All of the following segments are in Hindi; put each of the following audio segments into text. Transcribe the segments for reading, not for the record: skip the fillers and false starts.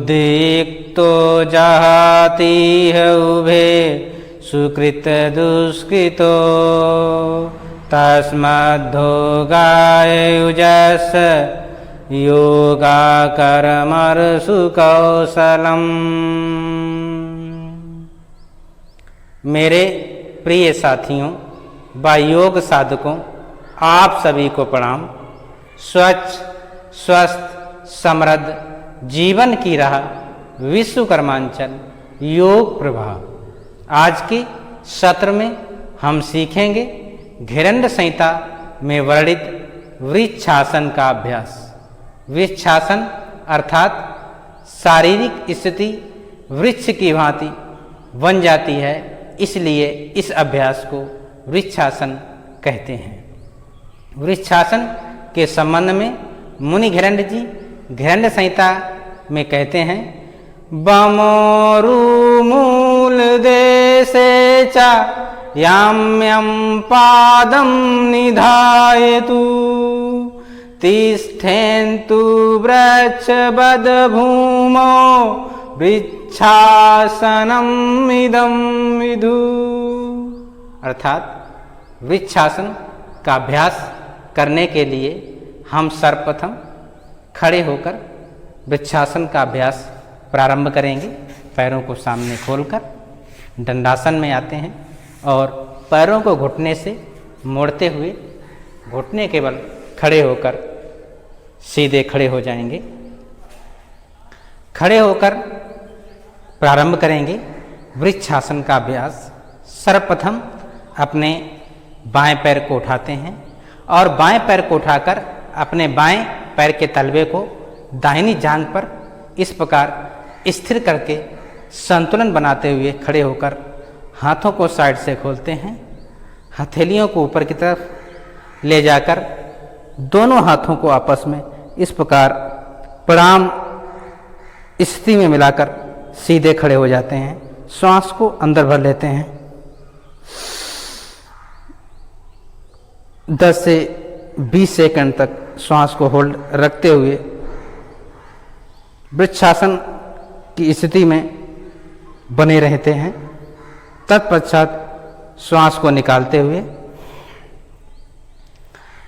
बुद्धियुक्तो जहातीह उभे सुकृत दुष्कृतो तस्मद्धोगाय युजस योगा कर्मसु कौशलम्। मेरे प्रिय साथियों व योग साधकों, आप सभी को प्रणाम। स्वच्छ स्वस्थ समृद्ध जीवन की राह विश्वकर्मांचल योग प्रभाव। आज के सत्र में हम सीखेंगे घिरण्य संहिता में वर्णित वृक्षासन का अभ्यास। वृक्षासन अर्थात शारीरिक स्थिति वृक्ष की भांति बन जाती है, इसलिए इस अभ्यास को वृक्षासन कहते हैं। वृक्षासन के संबंध में मुनि घिरण्य जी घिरण्य संहिता में कहते हैं, बमोरु मूल देशे च याम्यं पादं निधायतु तिष्ठन्तु वृक्षवद् भूमौ वृक्षासनम् इदं विदु। अर्थात वृक्षासन का अभ्यास करने के लिए हम सर्वप्रथम खड़े होकर वृक्षासन का अभ्यास प्रारंभ करेंगे। पैरों को सामने खोलकर दंडासन में आते हैं और पैरों को घुटने से मोड़ते हुए घुटने के बल खड़े होकर सीधे खड़े हो जाएंगे। खड़े होकर प्रारंभ करेंगे वृक्षासन का अभ्यास। सर्वप्रथम अपने बाएं पैर को उठाते हैं और बाएं पैर को उठाकर अपने बाएं पैर के तलवे को दाहिनी जांघ पर इस प्रकार स्थिर करके संतुलन बनाते हुए खड़े होकर हाथों को साइड से खोलते हैं। हथेलियों को ऊपर की तरफ ले जाकर दोनों हाथों को आपस में इस प्रकार प्रणाम स्थिति में मिलाकर सीधे खड़े हो जाते हैं। श्वास को अंदर भर लेते हैं। 10 से 20 सेकंड तक श्वास को होल्ड रखते हुए वृक्षासन की स्थिति में बने रहते हैं। तत्पश्चात श्वास को निकालते हुए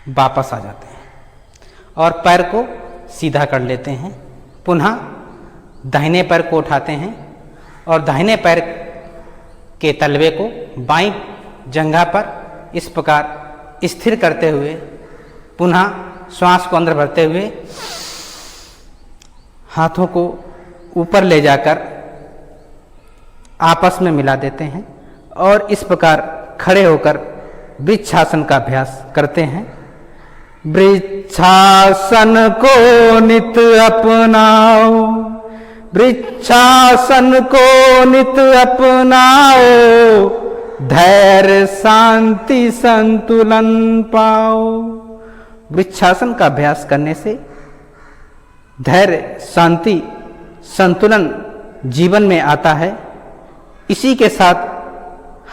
वापस आ जाते हैं और पैर को सीधा कर लेते हैं। पुनः दाहिने पैर को उठाते हैं और दाहिने पैर के तलवे को बाईं जंघा पर इस प्रकार स्थिर करते हुए पुनः श्वास को अंदर भरते हुए हाथों को ऊपर ले जाकर आपस में मिला देते हैं और इस प्रकार खड़े होकर वृक्षासन का अभ्यास करते हैं। वृक्षासन को नित अपनाओ, वृक्षासन को नित अपनाओ, धैर्य शांति संतुलन पाओ। वृक्षासन का अभ्यास करने से धैर्य शांति संतुलन जीवन में आता है। इसी के साथ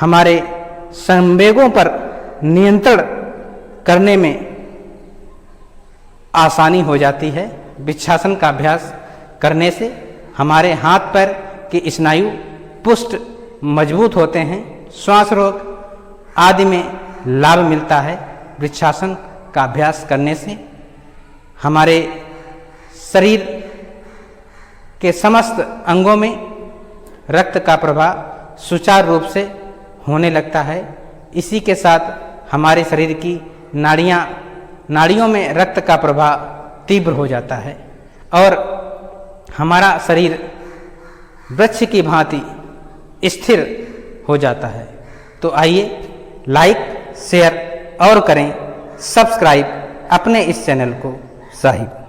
हमारे संवेगों पर नियंत्रण करने में आसानी हो जाती है। वृक्षासन का अभ्यास करने से हमारे हाथ पैर के स्नायु पुष्ट मजबूत होते हैं। श्वास रोग आदि में लाभ मिलता है। वृक्षासन का अभ्यास करने से हमारे शरीर के समस्त अंगों में रक्त का प्रवाह सुचारू रूप से होने लगता है। इसी के साथ हमारे शरीर की नाड़ियों में रक्त का प्रवाह तीव्र हो जाता है और हमारा शरीर वृक्ष की भांति स्थिर हो जाता है। तो आइए लाइक शेयर और करें, सब्सक्राइब अपने इस चैनल को साहिब।